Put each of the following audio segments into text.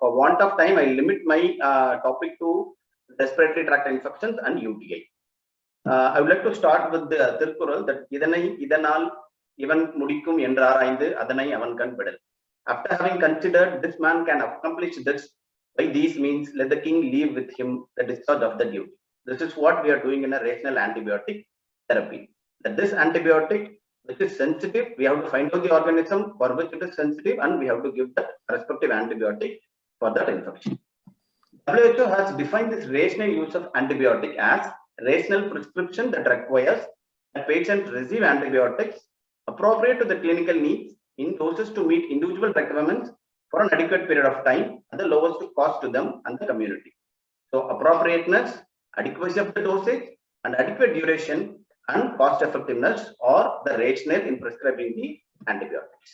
for want of time, I limit my topic to respiratory tract infections and UTI. I would like to start with the Tirkural that idanal even mudikkum endraaraindu adanai avan kan pedal. After having considered this man can accomplish this by these means, let the king leave with him the discharge of the duty. This is what we are doing in a rational antibiotic therapy. That this antibiotic, which is sensitive, we have to find out the organism for which it is sensitive, and we have to give that respective antibiotic for that infection. WHO has defined this rational use of antibiotic as rational prescription that requires a patient receive antibiotics appropriate to the clinical needs in doses to meet individual requirements for an adequate period of time at the lowest cost to them and the community. So appropriateness, adequacy of the dosage, and adequate duration and cost effectiveness are the rationale in prescribing the antibiotics.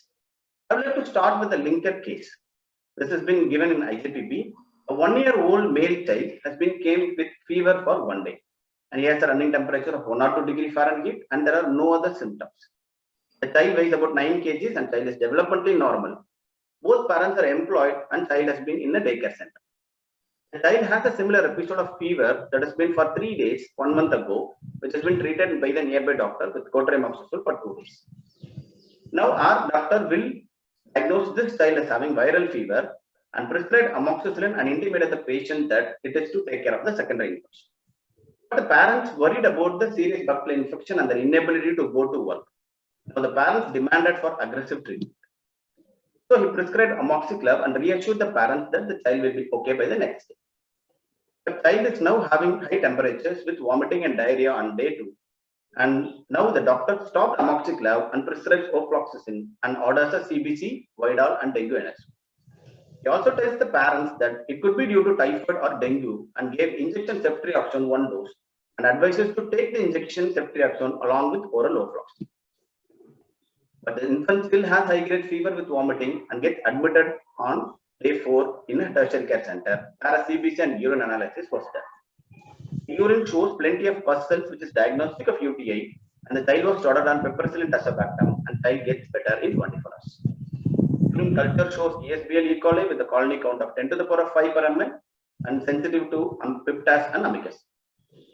I would like to start with a linked case. This has been given in ICPP. A 1-year-old male child has been came with fever for 1 day, and he has a running temperature of 1 or 2 degrees Fahrenheit, and there are no other symptoms. The child weighs about 9 kgs and child is developmentally normal. Both parents are employed and child has been in a daycare center. The child has a similar episode of fever that has been for 3 days 1 month ago, which has been treated by the nearby doctor with cotrimoxazole for 2 days. Now our doctor will diagnose this child as having viral fever and prescribe amoxicillin and intimate the patient that it is to take care of the secondary infection. But the parents worried about the serious bacterial infection and their inability to go to work. Now the parents demanded for aggressive treatment. So he prescribed amoxiclav and reassured the parents that the child will be okay by the next day. The child is now having high temperatures with vomiting and diarrhea on day 2. And now the doctor stopped amoxiclav and prescribes ofloxacin and orders a CBC, Vidal and dengue NS. He also tells the parents that it could be due to typhoid or dengue and gave injection ceftriaxone 1 dose and advises to take the injection ceftriaxone along with oral ofloxacin. But the infant still has high-grade fever with vomiting and gets admitted on day 4 in a tertiary care center, where a CBC and urine analysis was done. The urine shows plenty of pus cells, which is diagnostic of UTI, and the child was started on piperacillin tazobactam, and child gets better in 24 hours. Urine culture shows ESBL E. coli with a colony count of 10 to the power of 5 per ml and sensitive to piptas and amicus.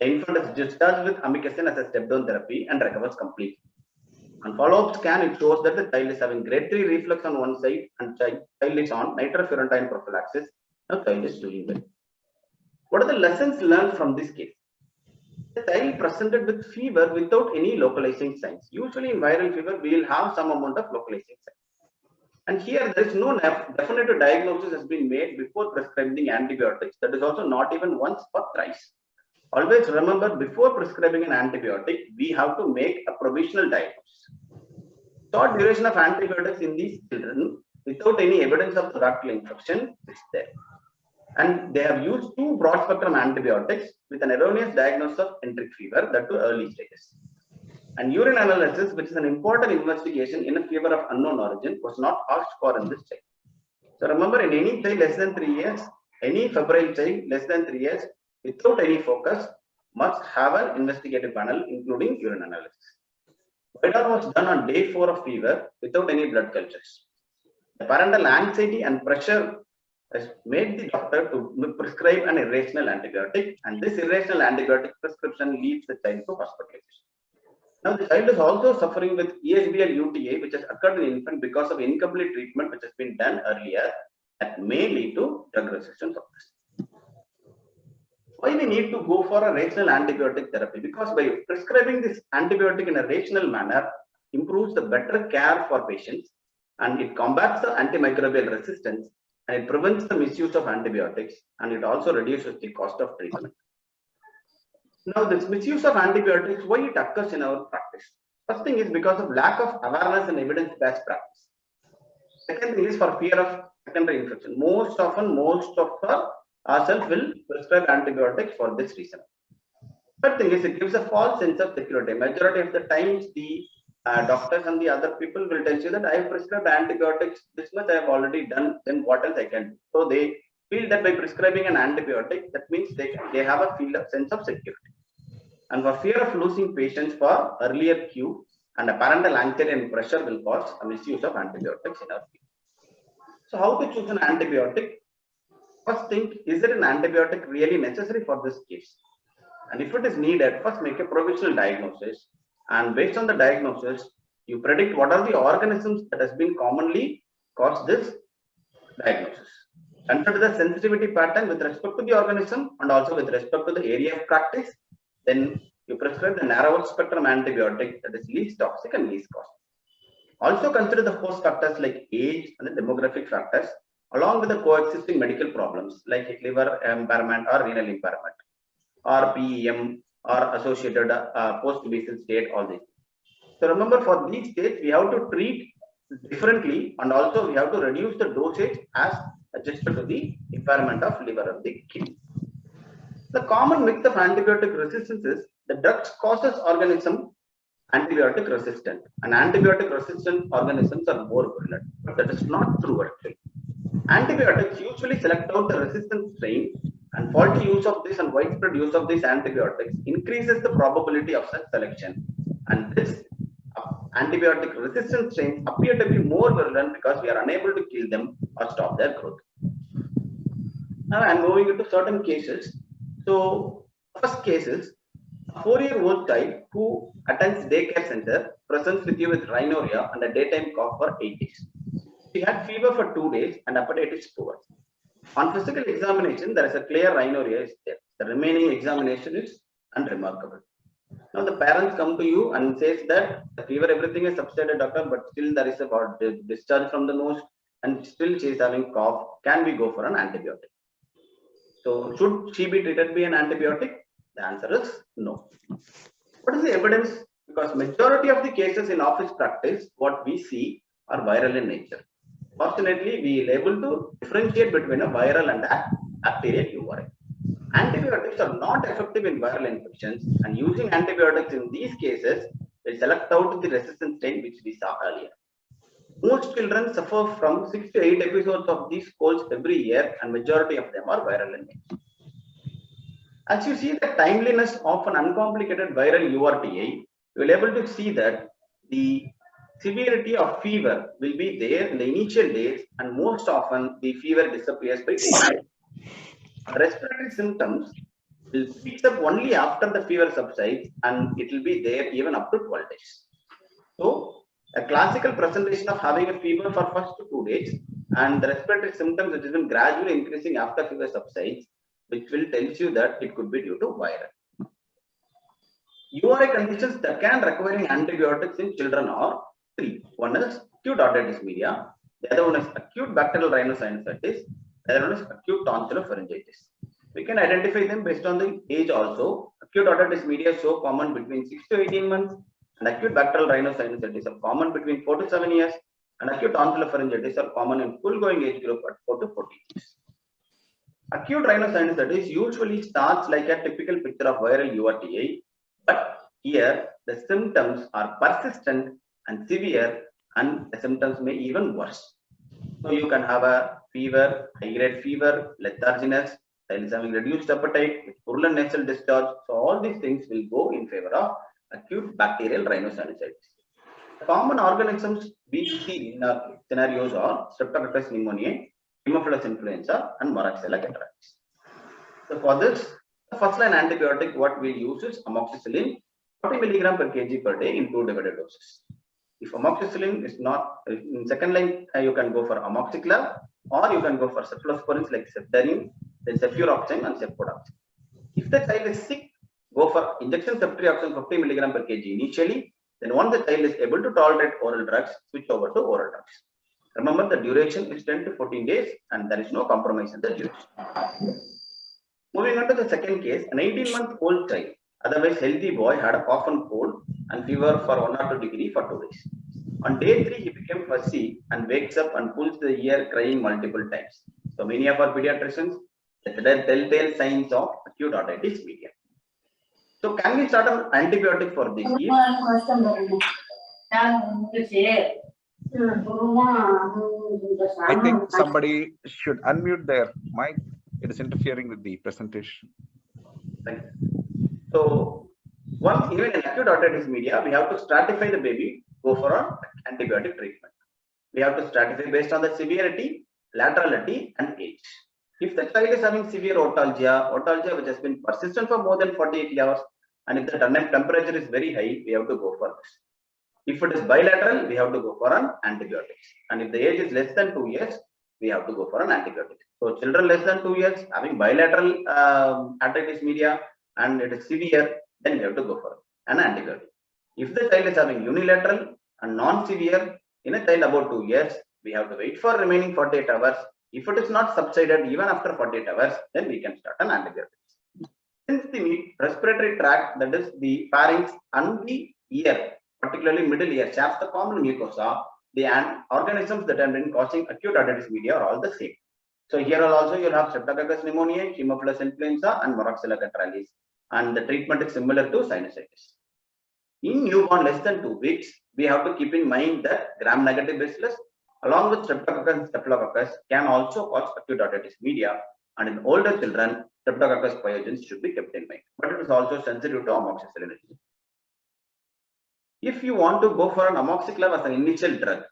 The infant is discharged with amikacin as a step-down therapy and recovers completely. On follow-up scan, it shows that the child is having grade 3 reflux on one side and child is on nitrofurantoin prophylaxis. Now child is doing well. What are the lessons learned from this case? The child presented with fever without any localizing signs. Usually in viral fever, we will have some amount of localizing signs. And here there is no definitive diagnosis has been made before prescribing antibiotics. That is also not even once or thrice. Always remember, before prescribing an antibiotic, we have to make a provisional diagnosis. Short duration of antibiotics in these children without any evidence of the bacterial infection is there. And they have used 2 broad spectrum antibiotics with an erroneous diagnosis of enteric fever, that to early stages. And urine analysis, which is an important investigation in a fever of unknown origin, was not asked for in this child. So remember, in any child less than 3 years, any febrile child less than 3 years, without any focus, must have an investigative panel, including urine analysis. Vidal was done on day 4 of fever without any blood cultures. The parental anxiety and pressure has made the doctor to prescribe an irrational antibiotic, and this irrational antibiotic prescription leads the child to hospitalization. Now, the child is also suffering with ESBL UTI, which has occurred in infant because of incomplete treatment, which has been done earlier, that may lead to drug resistance of this. Why we need to go for a rational antibiotic therapy? Because by prescribing this antibiotic in a rational manner improves the better care for patients, and it combats the antimicrobial resistance, and it prevents the misuse of antibiotics, and it also reduces the cost of treatment. Now, this misuse of antibiotics, why it occurs in our practice? First thing is because of lack of awareness and evidence-based practice. Second thing is for fear of secondary infection. Most often, most of ourselves will prescribe antibiotics for this reason. Third thing is it gives a false sense of security. Majority of the times, the doctors and the other people will tell you that I have prescribed antibiotics, this much I have already done, then what else I can do? So they feel that by prescribing an antibiotic, that means they have a sense of security. And for fear of losing patients for earlier cue, and a parental anxiety and pressure will cause a misuse of antibiotics in our field. So how to choose an antibiotic? first think, is it an antibiotic really necessary for this case? And if it is needed, first make a provisional diagnosis. And based on the diagnosis, you predict what are the organisms that has been commonly caused this diagnosis. Consider the sensitivity pattern with respect to the organism and also with respect to the area of practice. Then you prescribe the narrower spectrum antibiotic that is least toxic and least costly. Also consider the host factors like age and the demographic factors, along with the coexisting medical problems like liver impairment or renal impairment, or PEM or associated post-basal state, all these. So remember, for these states, we have to treat differently, and also we have to reduce the dosage as adjusted to the impairment of liver and the kidney. The common myth of antibiotic resistance is the drugs causes organism antibiotic resistant, and antibiotic resistant organisms are more virulent, but that is not true actually. Antibiotics usually select out the resistant strain, and faulty use of this and widespread use of these antibiotics increases the probability of such selection, and this antibiotic resistant strains appear to be more virulent because we are unable to kill them or stop their growth. Now I'm moving into certain cases. So first case is a 4-year-old child who attends daycare center, presents with you with rhinorrhea and a daytime cough for 8 days. She had fever for 2 days and hepatitis poor. On physical examination, there is a clear rhinorrhea is there. The remaining examination is unremarkable. Now the parents come to you and says that the fever, everything is subsided, doctor, but still there is a discharge from the nose and still she is having cough. Can we go for an antibiotic? So should she be treated by an antibiotic? The answer is no. What is the evidence? Because majority of the cases in office practice, what we see are viral in nature. Fortunately, we are able to differentiate between a viral and a bacterial URI. Antibiotics are not effective in viral infections, and using antibiotics in these cases will select out the resistant strain which we saw earlier. Most children suffer from 6 to 8 episodes of these colds every year, and majority of them are viral in nature. As you see the timeliness of an uncomplicated viral URTI, you will be able to see that the severity of fever will be there in the initial days, and most often the fever disappears by 2 days. Respiratory symptoms will pick up only after the fever subsides, and it will be there even up to 12 days. So a classical presentation of having a fever for first 2 days and the respiratory symptoms which has been gradually increasing after fever subsides, which will tell you that it could be due to viral. URI conditions that can requiring antibiotics in children are 3. One is acute otitis media, the other one is acute bacterial rhinosinusitis, the other one is acute tonsillopharyngitis. We can identify them based on the age also. Acute otitis media is so common between 6 to 18 months, and acute bacterial rhinosinusitis are common between 4 to 7 years, and acute tonsillopharyngitis are common in full-going age group at 4 to 14 years. Acute rhinosinusitis usually starts like a typical picture of viral URTI, but here the symptoms are persistent and severe, and the symptoms may even worse. So you can have a fever, high-grade fever, letharginess, child is having reduced appetite, with purulent nasal discharge. So all these things will go in favor of acute bacterial rhinosinusitis. Common organisms we see in our scenarios are Streptococcus pneumoniae, Haemophilus influenza, and Moraxella catarrhalis. So for this, the first line antibiotic what we use is amoxicillin, 40 mg per kg per day in 2 divided doses. If amoxicillin is not in second line, you can go for amoxiclav, or you can go for cephalosporins like ceftaroline, then cefuroxime and cefpodoxime. If the child is sick, go for injection ceftriaxone 50 mg per kg initially. Then once the child is able to tolerate oral drugs, switch over to oral drugs. Remember, the duration is 10 to 14 days, and there is no compromise in the duration. Moving on to the second case, an 18-month-old child, otherwise healthy boy, had a cough and cold and fever for 1 or 2 degrees for 2 days. On day 3, he became fussy and wakes up and pulls the ear, crying multiple times. So many of our pediatricians, the telltale signs of acute otitis media. So can we start an antibiotic for this year? I think somebody should unmute their mic. It is interfering with the presentation. Thank you. So once even in acute otitis media, we have to stratify the baby, go for an antibiotic treatment. We have to stratify based on the severity, laterality, and age. If the child is having severe otalgia which has been persistent for more than 48 hours, and if the temperature is very high, we have to go for this. If it is bilateral, we have to go for an antibiotics. And if the age is less than 2 years, we have to go for an antibiotic. So children less than 2 years having bilateral otitis media and it is severe, then we have to go for an antibiotic. If the child is having unilateral and non-severe in a child about 2 years, we have to wait for remaining 48 hours. If it is not subsided even after 48 hours, then we can start an antibiotic. Since the respiratory tract, that is the pharynx and the ear, particularly middle ear, shafts the common mucosa, the organisms that have been causing acute otitis media are all the same. So here also you'll have Streptococcus pneumoniae, Haemophilus influenza, and Moraxella catarrhalis, and the treatment is similar to sinusitis. In newborn less than 2 weeks, we have to keep in mind that gram-negative bacillus along with Streptococcus and Staphylococcus can also cause acute otitis media, and in older children, Streptococcus pyogenes should be kept in mind, but it is also sensitive to amoxicillin. If you want to go for an amoxiclav as an initial drug,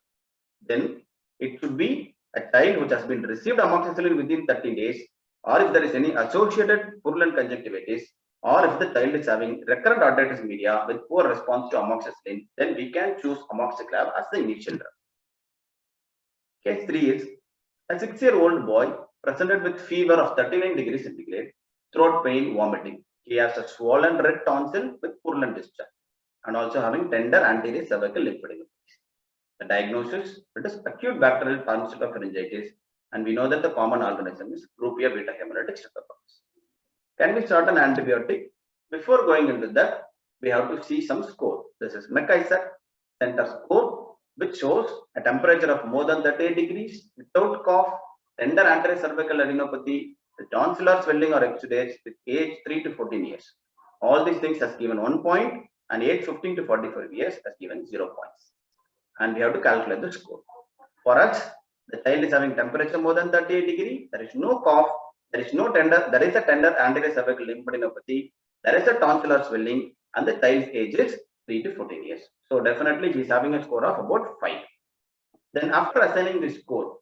then it should be a child which has been received amoxicillin within 30 days, or if there is any associated purulent conjunctivitis, or if the child is having recurrent otitis media with poor response to amoxicillin, then we can choose amoxiclav as the initial drug. Case 3 is a 6-year-old boy presented with fever of 39 degrees centigrade, throat pain, vomiting. He has a swollen red tonsil with purulent discharge and also having tender anterior cervical lymphadenopathy. The diagnosis, it is acute bacterial tonsillopharyngitis, and we know that the common organism is Groupia beta hemolytic streptococcus. Can we start an antibiotic? Before going into that, we have to see some score. This is McIsaac Center score, which shows a temperature of more than 38 degrees without cough, tender anterior cervical adenopathy, the tonsillar swelling or exudates with age 3 to 14 years. All these things has given 1 point, and age 15 to 45 years has given 0 points. And we have to calculate the score. For us, the child is having temperature more than 38 degrees, there is no cough, there is a tender anterior cervical lymphadenopathy, there is a tonsillar swelling, and the child's age is 3 to 14 years. So definitely he is having a score of about 5. Then after assigning this score,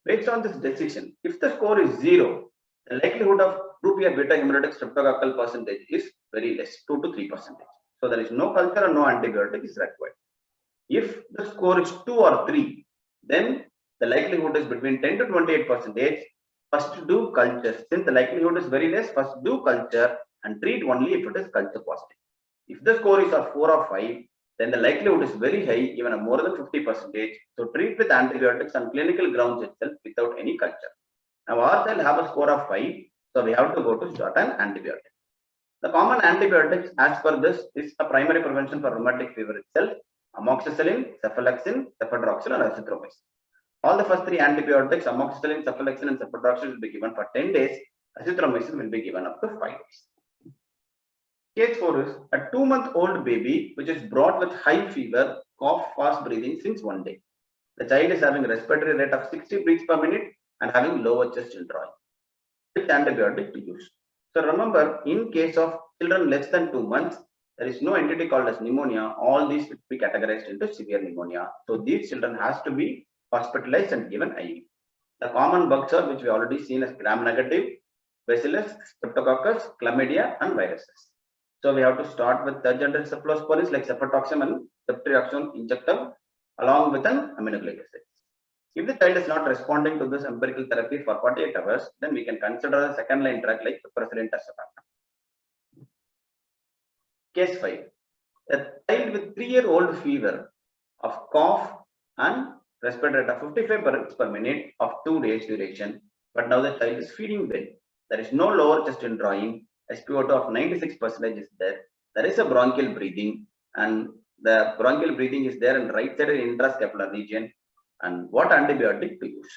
based on this decision, if the score is 0, the likelihood of Groupia beta hemolytic streptococcal percentage is very less, 2 to 3%. So there is no culture and no antibiotic is required. If the score is 2 or 3, then the likelihood is between 10 to 28%. First do culture. Since the likelihood is very less, first do culture and treat only if it is culture positive. If the score is of 4 or 5, then the likelihood is very high, even a more than 50%. So treat with antibiotics on clinical grounds itself without any culture. Now our child have a score of 5, so we have to go to start an antibiotic. The common antibiotics as per this is a primary prevention for rheumatic fever itself: amoxicillin, cephalexin, cefadroxil, and azithromycin. All the first 3 antibiotics, amoxicillin, cephalexin, and cefadroxil will be given for 10 days. Azithromycin will be given up to 5 days. Case 4 is a 2-month-old baby which is brought with high fever, cough, fast breathing since 1 day. The child is having a respiratory rate of 60 breaths per minute and having lower chest withdrawal. Which antibiotic to use? So remember, in case of children less than 2 months, there is no entity called as pneumonia. All these will be categorized into severe pneumonia. So these children has to be hospitalized and given IV. The common bugs are, which we already seen, as gram-negative, bacillus, streptococcus, chlamydia, and viruses. So we have to start with third-generation cephalosporins like cefatoxim and ceftriaxone injectable along with an aminonucleic acid. If the child is not responding to this empirical therapy for 48 hours, then we can consider a second-line drug like piperacillin tazobactam. Case 5. A child with 3-year-old fever of cough and respiratory rate of 55 breaths per minute of 2 days duration, but now the child is feeding well. There is no lower chest withdrawing. SpO2 of 96% is there. There is a bronchial breathing, and the bronchial breathing is there in right side intrascapular region. And what antibiotic to use?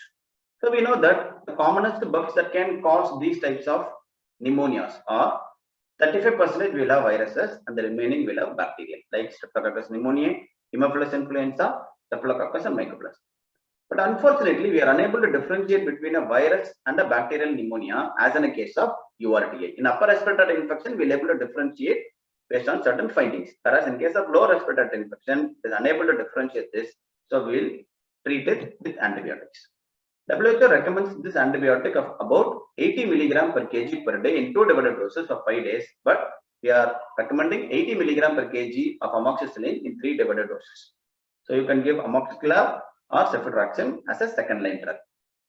So we know that the commonest bugs that can cause these types of pneumonias are 35% will have viruses and the remaining will have bacteria like Streptococcus pneumoniae, Haemophilus influenza, Staphylococcus, and Mycoplasma. But unfortunately, we are unable to differentiate between a virus and a bacterial pneumonia as in a case of URTI. In upper respiratory infection, we are able to differentiate based on certain findings. Whereas in case of lower respiratory infection, it is unable to differentiate this. So we will treat it with antibiotics. WHO recommends this antibiotic of about 80 milligram per kg per day in 2 divided doses for 5 days, but we are recommending 80 milligram per kg of amoxicillin in 3 divided doses. So you can give amoxicillin or cefotraxime as a second line drug.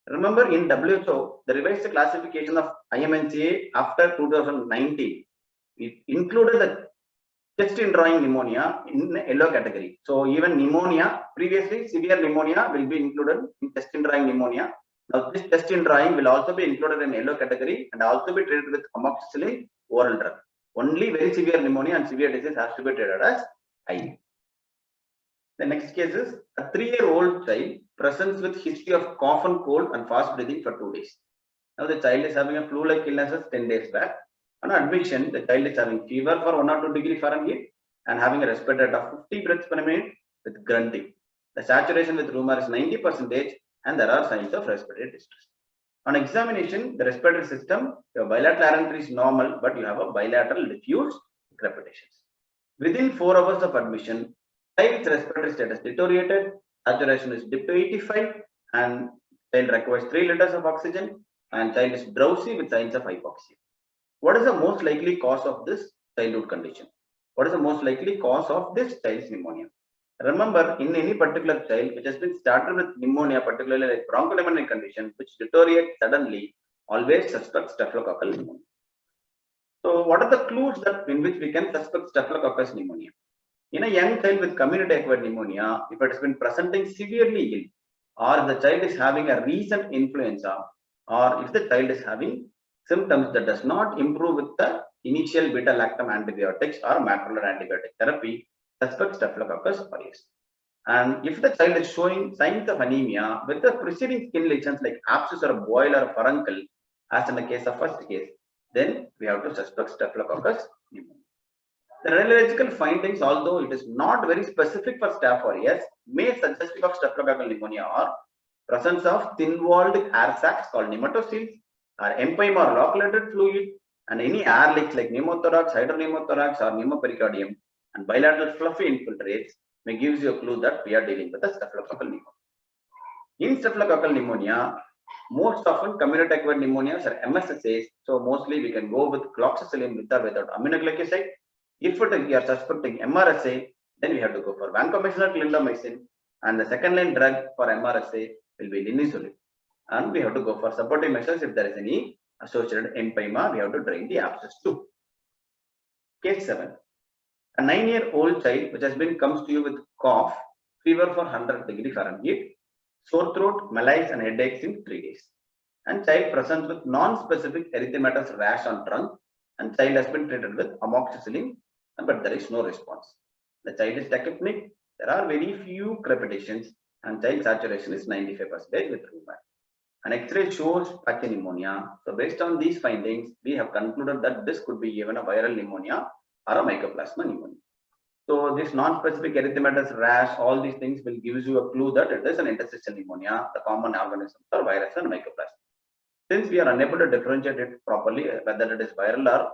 Remember, in WHO, the revised classification of IMNCA after 2019, it included the chest indrawing pneumonia in the yellow category. So even pneumonia, previously severe pneumonia will be included in chest indrawing pneumonia. Now this chest indrawing will also be included in yellow category and also be treated with amoxicillin oral drug. Only very severe pneumonia and severe disease has to be treated as IV. The next case is a 3-year-old child presents with history of cough and cold and fast breathing for 2 days. Now the child is having a flu-like illnesses 10 days back. On admission, the child is having fever for 1 or 2 degrees Fahrenheit and having a respiratory rate of 50 breaths per minute with grunting. The saturation with rumor is 90% and there are signs of respiratory distress. On examination, the respiratory system, your bilateral larynx is normal, but you have a bilateral diffuse crepitations. Within 4 hours of admission, child's respiratory status deteriorated, saturation is dipped to 85, and child requires 3 liters of oxygen, and child is drowsy with signs of hypoxia. What is the most likely cause of this childhood condition? What is the most likely cause of this child's pneumonia? Remember, in any particular child which has been started with pneumonia, particularly like bronchopneumonia condition, which deteriorates suddenly, always suspect staphylococcal pneumonia. So, what are the clues that in which we can suspect staphylococcus pneumonia? In a young child with community-acquired pneumonia, if it has been presenting severely ill, or the child is having a recent influenza, or if the child is having symptoms that does not improve with the initial beta-lactam antibiotics or macrolide antibiotic therapy, suspect staphylococcus aureus. And if the child is showing signs of anemia with the preceding skin lesions like abscess or a boil or a furuncle, as in the case of first case, then we have to suspect staphylococcus pneumonia. The radiological findings, although it is not very specific for staph aureus, may suggest of staphylococcal pneumonia are presence of thin-walled air sacs called pneumatocysts, or empyema or lochulated fluid, and any air leaks like pneumothorax, hydropneumothorax, or pneumopericardium, and bilateral fluffy infiltrates may give you a clue that we are dealing with a staphylococcal pneumonia. In staphylococcal pneumonia, most often community-acquired pneumonias are MSSAs, so mostly we can go with cloxacillin with or without aminoglycoside. If we are suspecting MRSA, then we have to go for vancomycin or clindamycin, and the second line drug for MRSA will be linezolid. And we have to go for supportive measures if there is any associated empyema, we have to drain the abscess too. Case 7. A 9-year-old child which has been comes to you with cough, fever for 100 degrees Fahrenheit, sore throat, malaise and headaches in 3 days. And child presents with non-specific erythematous rash on trunk, and child has been treated with amoxicillin, but there is no response. The child is tachypneic, there are very few crepitations, and child saturation is 95% with rumor. An X-ray shows patchy pneumonia. So based on these findings, we have concluded that this could be even a viral pneumonia or a mycoplasma pneumonia. So this non-specific erythematous rash, all these things will give you a clue that it is an interstitial pneumonia. The common organisms are virus and mycoplasma. Since we are unable to differentiate it properly, whether it is viral or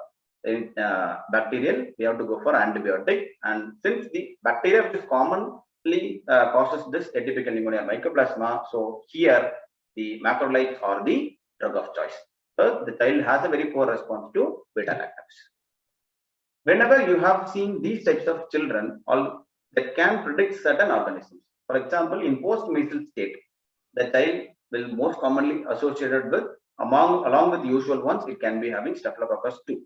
bacterial, we have to go for antibiotic. And since the bacteria which is commonly causes this atypical pneumonia mycoplasma, so here the macrolides are the drug of choice. So the child has a very poor response to beta-lactams. Whenever you have seen these types of children, all that can predict certain organisms. For example, in post-measles state, the child will most commonly associated with along with the usual ones, it can be having staphylococcus too.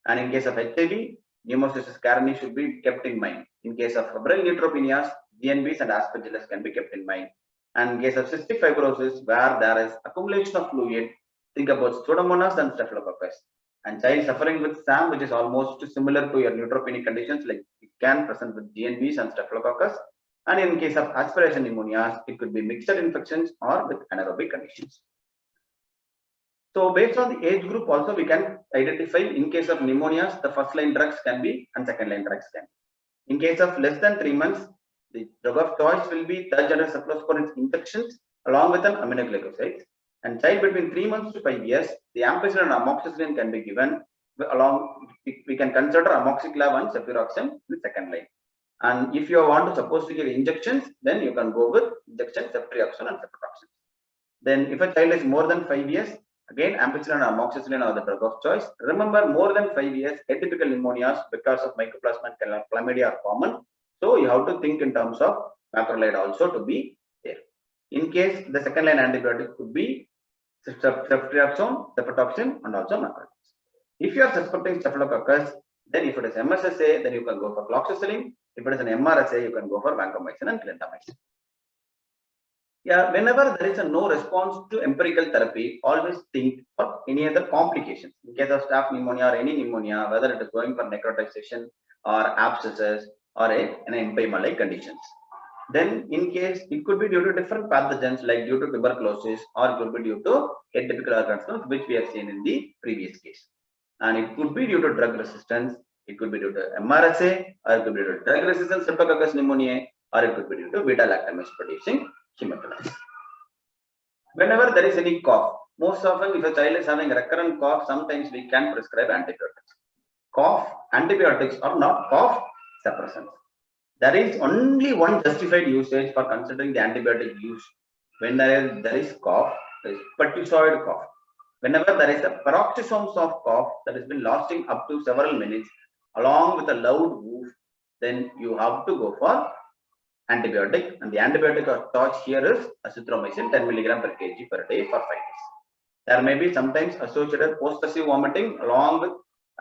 And in case of HIV, pneumocystis carinii should be kept in mind. In case of febrile neutropenias, GNBs and aspergillus can be kept in mind. And in case of cystic fibrosis, where there is accumulation of fluid, think about Pseudomonas and Staphylococcus. And child suffering with SAM, which is almost similar to your neutropenic conditions, like it can present with GNBs and Staphylococcus. And in case of aspiration pneumonias, it could be mixed infections or with anaerobic conditions. So based on the age group also, we can identify in case of pneumonias, the first line drugs can be and second line drugs can be. In case of less than 3 months, the drug of choice will be third generation cephalosporin injections along with an aminoglycosides. And child between 3 months to 5 years, the ampicillin and amoxicillin can be given along. We can consider amoxiclav and cefuroxime in the second line. And if you want to suppose to give injections, then you can go with injection ceftriaxone and cefuroxime. Then if a child is more than 5 years, again ampicillin or amoxicillin are the drug of choice. Remember, more than 5 years, atypical pneumonias because of mycoplasma and chlamydia are common. So you have to think in terms of macrolide also to be there. In case the second line antibiotic could be ceftriaxone, cefotaxime, and also macrolides. If you are suspecting staphylococcus, then if it is MSSA, then you can go for cloxacillin. If it is an MRSA, you can go for vancomycin and clindamycin. Yeah, whenever there is a no response to empirical therapy, always think for any other complications. In case of staph pneumonia or any pneumonia, whether it is going for necrotization or abscesses or an empyema-like conditions. Then in case it could be due to different pathogens like due to tuberculosis or it could be due to atypical organisms, which we have seen in the previous case. And it could be due to drug resistance, it could be due to MRSA, or it could be due to drug resistant Streptococcus pneumoniae, or it could be due to beta-lactamase producing hematophilus. Whenever there is any cough, most often if a child is having recurrent cough, sometimes we can prescribe antibiotics. Cough antibiotics are not cough suppressants. There is only one justified usage for considering the antibiotic use when there is cough, there is pertussoid cough. Whenever there is a paroxysms of cough that has been lasting up to several minutes along with a loud woof, then you have to go for antibiotic, and the antibiotic of choice here is azithromycin 10 mg per kg per day for 5 days. There may be sometimes associated post-pervasive vomiting along with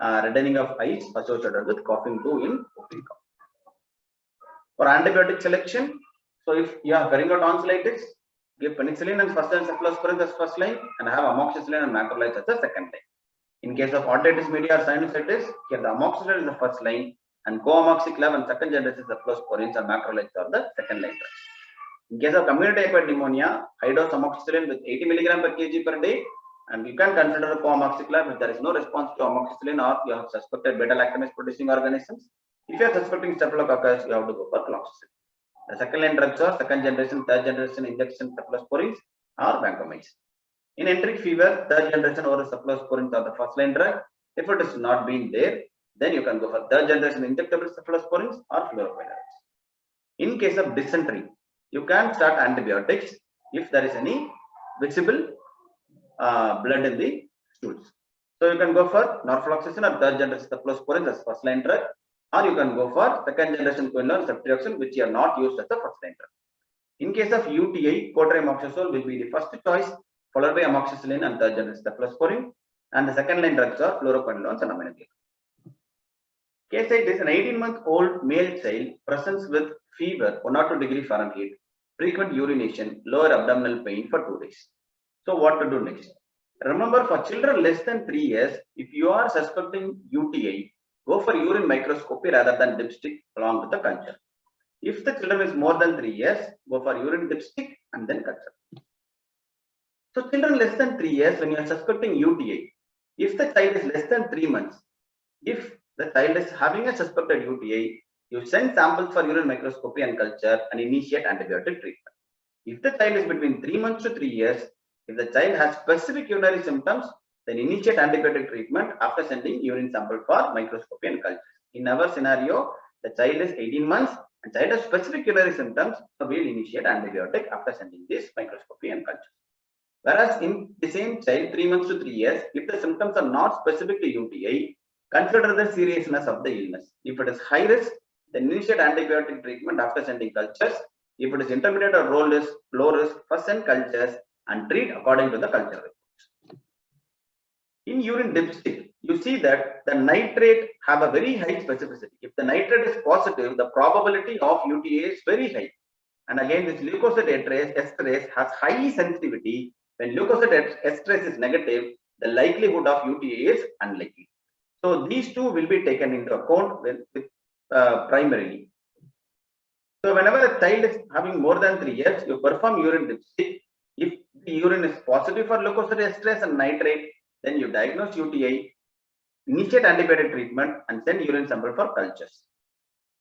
reddening of eyes associated with coughing too in whooping cough. For antibiotic selection, so if you have tonsillitis, give penicillin and first line cephalosporin as first line and have amoxicillin and macrolides as the second line. In case of otitis media or sinusitis, here the amoxicillin is the first line and co-amoxiclav and second generation cephalosporins and macrolides are the second line drugs. In case of community acquired pneumonia, high dose amoxicillin with 80 mg per kg per day, and you can consider co-amoxiclav if there is no response to amoxicillin or you have suspected beta-lactamase producing organisms. If you are suspecting staphylococcus, you have to go for cloxacillin. The second line drugs are second generation, third generation injection cephalosporins or vancomycin. In enteric fever, third generation oral cephalosporins are the first line drug. If it is not been there, then you can go for third generation injectable cephalosporins or fluoroquinolones. In case of dysentery, you can start antibiotics if there is any visible blood in the stools. So you can go for norfloxacin or third generation cephalosporins as first line drug, or you can go for second generation quinolone ceftriaxone, which are not used as the first line drug. In case of UTI, cotrimoxazole will be the first choice, followed by amoxicillin and third generation cephalosporin, and the second line drugs are fluoroquinolones and aminoglycosides. Case 8 is an 18-month-old male child presents with fever 1 or 2 degrees Fahrenheit, frequent urination, lower abdominal pain for 2 days. So what to do next? Remember, for children less than 3 years, if you are suspecting UTI, go for urine microscopy rather than dipstick along with the culture. If the children is more than 3 years, go for urine dipstick and then culture. So children less than 3 years, when you are suspecting UTI, if the child is less than 3 months, if the child is having a suspected UTI, you send samples for urine microscopy and culture and initiate antibiotic treatment. If the child is between 3 months to 3 years, if the child has specific urinary symptoms, then initiate antibiotic treatment after sending urine sample for microscopy and culture. In our scenario, the child is 18 months and child has specific urinary symptoms, so we will initiate antibiotic after sending this microscopy and culture. Whereas in the same child, 3 months to 3 years, if the symptoms are not specific to UTI, consider the seriousness of the illness. If it is high risk, then initiate antibiotic treatment after sending cultures. If it is intermediate or low risk, first send cultures and treat according to the culture reports. In urine dipstick, you see that the nitrate have a very high specificity. If the nitrate is positive, the probability of UTI is very high. And again, this leukocyte esterase has high sensitivity. When leukocyte esterase is negative, the likelihood of UTI is unlikely. So these two will be taken into account with primarily. So whenever a child is having more than 3 years, you perform urine dipstick. If the urine is positive for leukocyte esterase and nitrate, then you diagnose UTI, initiate antibiotic treatment, and send urine sample for cultures.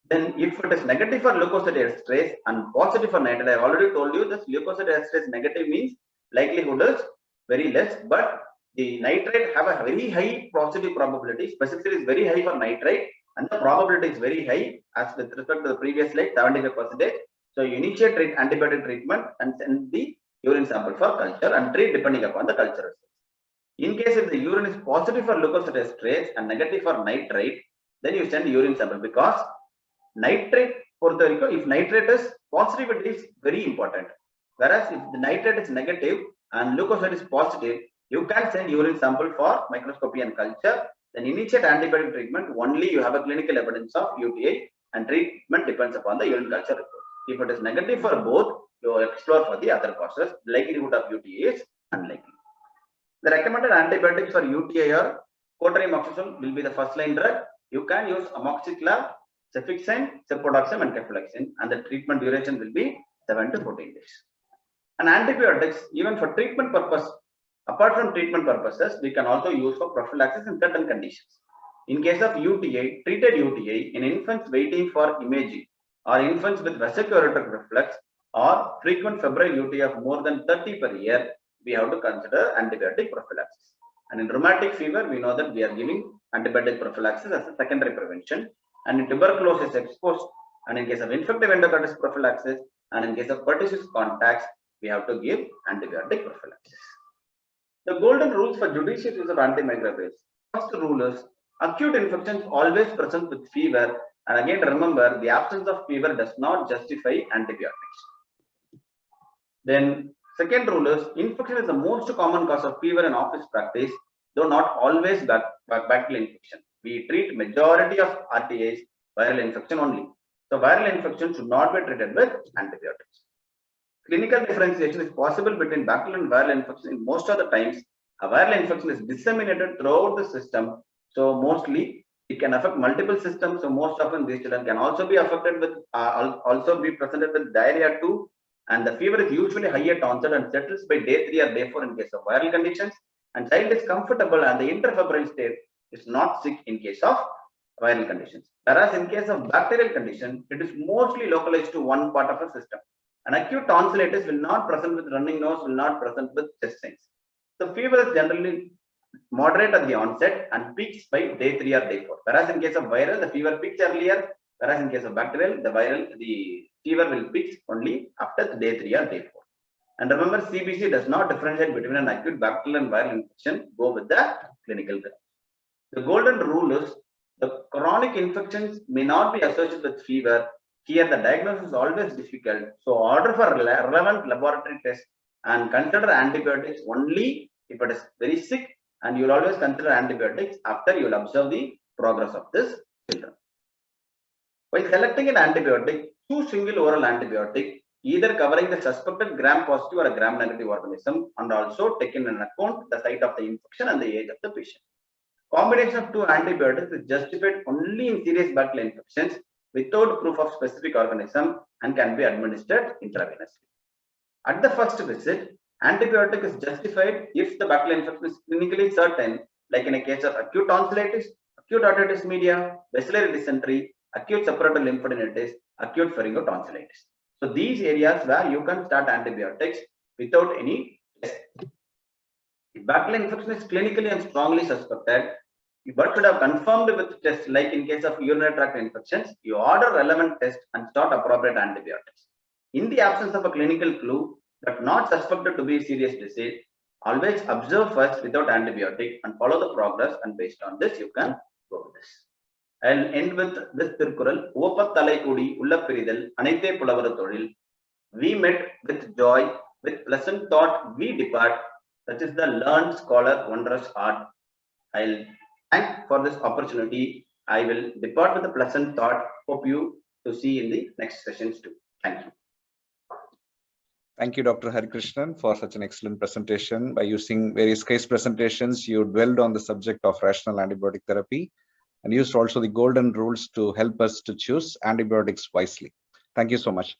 Then if it is negative for leukocyte esterase and positive for nitrate, I have already told you this leukocyte esterase negative means likelihood is very less, but the nitrate have a very high positive probability. Specificity is very high for nitrate and the probability is very high as with respect to the previous slide, 75%. So you initiate antibiotic treatment and send the urine sample for culture and treat depending upon the culture results. In case if the urine is positive for leukocytosis trace and negative for nitrate, then you send urine sample, because nitrate, if nitrate is positive, it is very important. Whereas if the nitrate is negative and leukocyte is positive, you can send urine sample for microscopy and culture. Then initiate antibiotic treatment only you have a clinical evidence of UTI, and treatment depends upon the urine culture report. If it is negative for both, you explore for the other causes. Likelihood of UTI is unlikely. The recommended antibiotics for UTI are cotrimoxazole will be the first line drug. You can use amoxiclav, cefixime, cefodoxime, and cefalexin, and the treatment duration will be 7 to 14 days. And antibiotics, even for treatment purpose, apart from treatment purposes, we can also use for prophylaxis in certain conditions. In case of UTI, treated UTI in infants waiting for imaging, or infants with vesico-ureteric reflux, or frequent febrile UTI of more than 30 per year, we have to consider antibiotic prophylaxis. And in rheumatic fever, we know that we are giving antibiotic prophylaxis as a secondary prevention. And in tuberculosis exposed, and in case of infective endocarditis prophylaxis, and in case of pertussis contacts, we have to give antibiotic prophylaxis. The golden rules for judicious use of antimicrobials. First rule is acute infections always present with fever, and again remember, the absence of fever does not justify antibiotics. Then second rule is infection is the most common cause of fever in office practice, though not always bacterial infection. We treat majority of RTIs viral infection only. So viral infection should not be treated with antibiotics. Clinical differentiation is possible between bacterial and viral infection. In most of the times, a viral infection is disseminated throughout the system. So mostly it can affect multiple systems. So most often these children can also be affected with, also be presented with diarrhea too. And the fever is usually high at onset and settles by day 3 or day 4 in case of viral conditions. And child is comfortable and the interfebrile state is not sick in case of viral conditions. Whereas in case of bacterial condition, it is mostly localized to one part of the system. An acute tonsillitis will not present with running nose, will not present with chest signs. The fever is generally moderate at the onset and peaks by day 3 or day 4. Whereas in case of viral, the fever peaks earlier. Whereas in case of bacterial, the fever will peak only after day 3 or day 4. And remember, CBC does not differentiate between an acute bacterial and viral infection. Go with the clinical ground. The golden rule is the chronic infections may not be associated with fever. Here, the diagnosis is always difficult. So, order for relevant laboratory tests and consider antibiotics only if it is very sick. And you will always consider antibiotics after you will observe the progress of this children. While selecting an antibiotic, choose single oral antibiotic, either covering the suspected gram-positive or a gram-negative organism, and also take in account the site of the infection and the age of the patient. Combination of 2 antibiotics is justified only in serious bacterial infections without proof of specific organism and can be administered intravenously. At the first visit, antibiotic is justified if the bacterial infection is clinically certain, like in a case of acute tonsillitis, acute otitis media, bacillary dysentery, acute suppurative lymphadenitis, acute pharyngotonsillitis. So these areas where you can start antibiotics without any test. If bacterial infection is clinically and strongly suspected, but should have confirmed with tests, like in case of urinary tract infections, you order relevant tests and start appropriate antibiotics. In the absence of a clinical clue, but not suspected to be serious disease, always observe first without antibiotic and follow the progress, and based on this, you can go with this. I'll end with this Tirkural. Opatalai Kudi, Ulla Piridal, Anite Pulavara Todil. We met with joy, with pleasant thought, we depart. That is the learned scholar, wondrous art. I'll thank for this opportunity. I will depart with a pleasant thought. Hope you to see in the next sessions too. Thank you. Thank you, Dr. Harikrishnan, for such an excellent presentation. By using various case presentations, you dwelled on the subject of rational antibiotic therapy and used also the golden rules to help us to choose antibiotics wisely. Thank you so much.